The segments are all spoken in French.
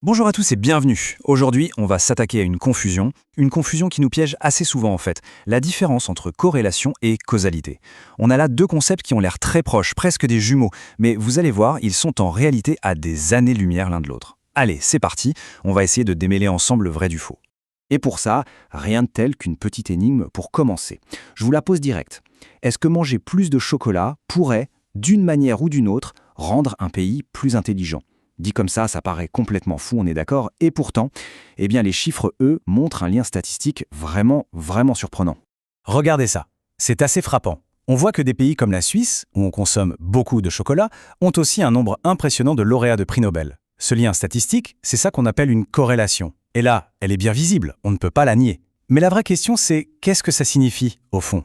Bonjour à tous et bienvenue. Aujourd'hui, on va s'attaquer à une confusion qui nous piège assez souvent en fait, la différence entre corrélation et causalité. On a là deux concepts qui ont l'air très proches, presque des jumeaux, mais vous allez voir, ils sont en réalité à des années-lumière l'un de l'autre. Allez, c'est parti, on va essayer de démêler ensemble le vrai du faux. Et pour ça, rien de tel qu'une petite énigme pour commencer. Je vous la pose direct. Est-ce que manger plus de chocolat pourrait, d'une manière ou d'une autre, rendre un pays plus intelligent ? Dit comme ça paraît complètement fou, on est d'accord, et pourtant, les chiffres, eux, montrent un lien statistique vraiment surprenant. Regardez ça, c'est assez frappant. On voit que des pays comme la Suisse, où on consomme beaucoup de chocolat, ont aussi un nombre impressionnant de lauréats de prix Nobel. Ce lien statistique, c'est ça qu'on appelle une corrélation. Et là, elle est bien visible, on ne peut pas la nier. Mais la vraie question, c'est qu'est-ce que ça signifie, au fond ?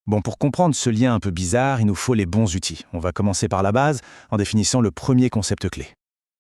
Bon, pour comprendre ce lien un peu bizarre, il nous faut les bons outils. On va commencer par la base, en définissant le premier concept clé.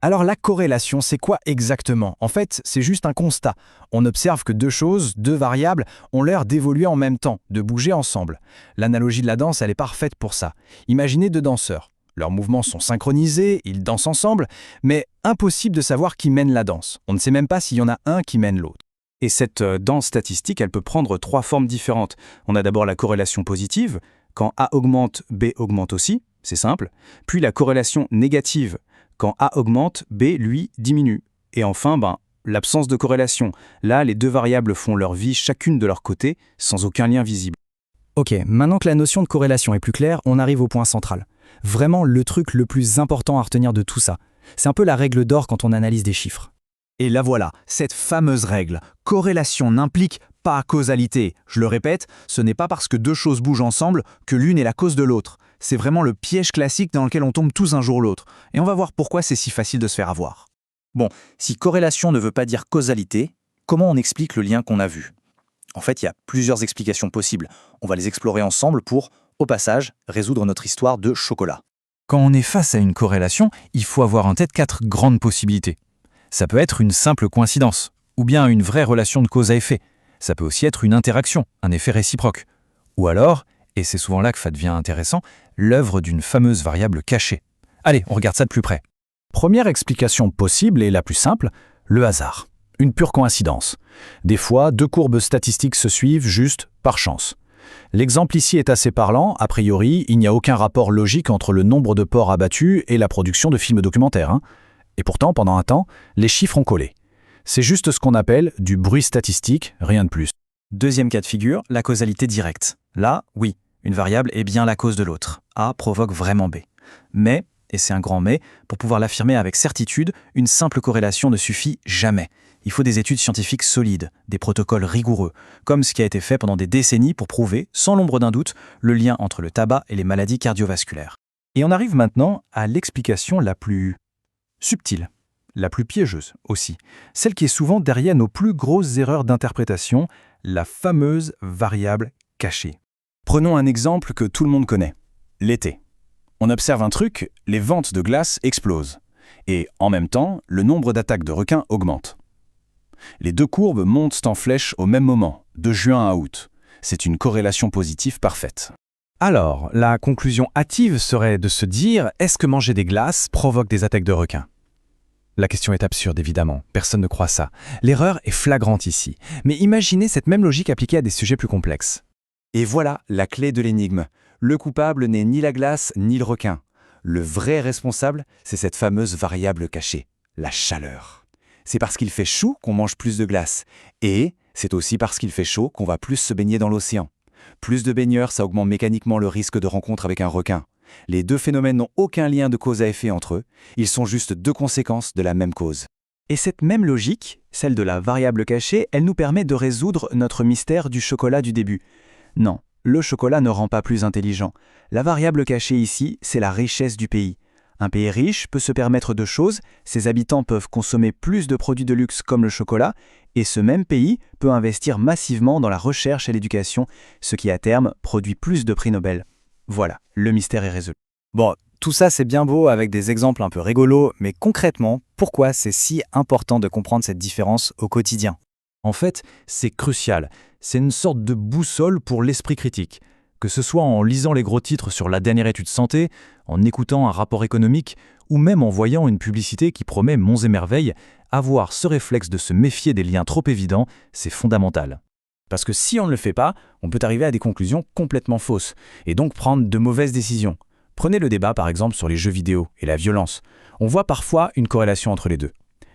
Alors la corrélation, c'est quoi exactement ? En fait, c'est juste un constat. On observe que deux choses, deux variables, ont l'air d'évoluer en même temps, de bouger ensemble. L'analogie de la danse, elle est parfaite pour ça. Imaginez deux danseurs. Leurs mouvements sont synchronisés, ils dansent ensemble, mais impossible de savoir qui mène la danse. On ne sait même pas s'il y en a un qui mène l'autre. Et cette danse statistique, elle peut prendre trois formes différentes. On a d'abord la corrélation positive, quand A augmente, B augmente aussi, c'est simple. Puis la corrélation négative, quand A augmente, B, lui, diminue. Et enfin, l'absence de corrélation. Là, les deux variables font leur vie chacune de leur côté, sans aucun lien visible. Ok, maintenant que la notion de corrélation est plus claire, on arrive au point central. Vraiment le truc le plus important à retenir de tout ça. C'est un peu la règle d'or quand on analyse des chiffres. Et la voilà, cette fameuse règle. Corrélation n'implique pas causalité. Je le répète, ce n'est pas parce que deux choses bougent ensemble que l'une est la cause de l'autre. C'est vraiment le piège classique dans lequel on tombe tous un jour ou l'autre. Et on va voir pourquoi c'est si facile de se faire avoir. Bon, si corrélation ne veut pas dire causalité, comment on explique le lien qu'on a vu ? En fait, il y a plusieurs explications possibles. On va les explorer ensemble pour, au passage, résoudre notre histoire de chocolat. Quand on est face à une corrélation, il faut avoir en tête 4 grandes possibilités. Ça peut être une simple coïncidence, ou bien une vraie relation de cause à effet. Ça peut aussi être une interaction, un effet réciproque. Ou alors, et c'est souvent là que ça devient intéressant, l'œuvre d'une fameuse variable cachée. Allez, on regarde ça de plus près. Première explication possible et la plus simple, le hasard. Une pure coïncidence. Des fois, deux courbes statistiques se suivent juste par chance. L'exemple ici est assez parlant. A priori, il n'y a aucun rapport logique entre le nombre de porcs abattus et la production de films documentaires. Et pourtant, pendant un temps, les chiffres ont collé. C'est juste ce qu'on appelle du bruit statistique, rien de plus. Deuxième cas de figure, la causalité directe. Là, oui, une variable est bien la cause de l'autre. A provoque vraiment B. Mais, et c'est un grand mais, pour pouvoir l'affirmer avec certitude, une simple corrélation ne suffit jamais. Il faut des études scientifiques solides, des protocoles rigoureux, comme ce qui a été fait pendant des décennies pour prouver, sans l'ombre d'un doute, le lien entre le tabac et les maladies cardiovasculaires. Et on arrive maintenant à l'explication la plus subtile, la plus piégeuse aussi, celle qui est souvent derrière nos plus grosses erreurs d'interprétation, la fameuse variable cachée. Prenons un exemple que tout le monde connaît. L'été. On observe un truc, les ventes de glace explosent. Et en même temps, le nombre d'attaques de requins augmente. Les deux courbes montent en flèche au même moment, de juin à août. C'est une corrélation positive parfaite. Alors, la conclusion hâtive serait de se dire « est-ce que manger des glaces provoque des attaques de requins ?» La question est absurde, évidemment. Personne ne croit ça. L'erreur est flagrante ici. Mais imaginez cette même logique appliquée à des sujets plus complexes. Et voilà la clé de l'énigme. Le coupable n'est ni la glace ni le requin. Le vrai responsable, c'est cette fameuse variable cachée, la chaleur. C'est parce qu'il fait chaud qu'on mange plus de glace. Et c'est aussi parce qu'il fait chaud qu'on va plus se baigner dans l'océan. Plus de baigneurs, ça augmente mécaniquement le risque de rencontre avec un requin. Les deux phénomènes n'ont aucun lien de cause à effet entre eux. Ils sont juste deux conséquences de la même cause. Et cette même logique, celle de la variable cachée, elle nous permet de résoudre notre mystère du chocolat du début. Non, le chocolat ne rend pas plus intelligent. La variable cachée ici, c'est la richesse du pays. Un pays riche peut se permettre deux choses, ses habitants peuvent consommer plus de produits de luxe comme le chocolat, et ce même pays peut investir massivement dans la recherche et l'éducation, ce qui à terme produit plus de prix Nobel. Voilà, le mystère est résolu. Bon, tout ça c'est bien beau avec des exemples un peu rigolos, mais concrètement, pourquoi c'est si important de comprendre cette différence au quotidien ? En fait, c'est crucial. C'est une sorte de boussole pour l'esprit critique. Que ce soit en lisant les gros titres sur la dernière étude santé, en écoutant un rapport économique, ou même en voyant une publicité qui promet monts et merveilles, avoir ce réflexe de se méfier des liens trop évidents, c'est fondamental. Parce que si on ne le fait pas, on peut arriver à des conclusions complètement fausses, et donc prendre de mauvaises décisions. Prenez le débat par exemple sur les jeux vidéo et la violence. On voit parfois une corrélation entre les deux.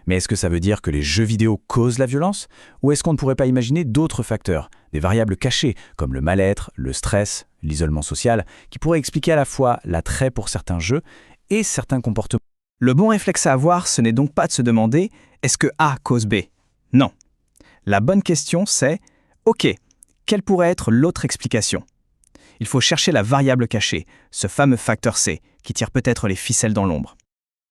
Mais est-ce que ça veut dire que les jeux vidéo causent la violence? Ou est-ce qu'on ne pourrait pas imaginer d'autres facteurs, des variables cachées, comme le mal-être, le stress, l'isolement social, qui pourraient expliquer à la fois l'attrait pour certains jeux et certains comportements? Le bon réflexe à avoir, ce n'est donc pas de se demander « est-ce que A cause B ?» Non. La bonne question, c'est « OK, quelle pourrait être l'autre explication ?» Il faut chercher la variable cachée, ce fameux facteur C, qui tire peut-être les ficelles dans l'ombre.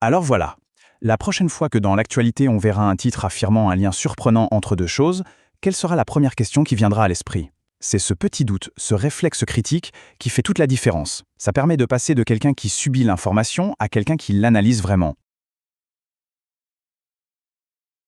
Alors voilà, la prochaine fois que dans l'actualité on verra un titre affirmant un lien surprenant entre deux choses, quelle sera la première question qui viendra à l'esprit? C'est ce petit doute, ce réflexe critique qui fait toute la différence. Ça permet de passer de quelqu'un qui subit l'information à quelqu'un qui l'analyse vraiment.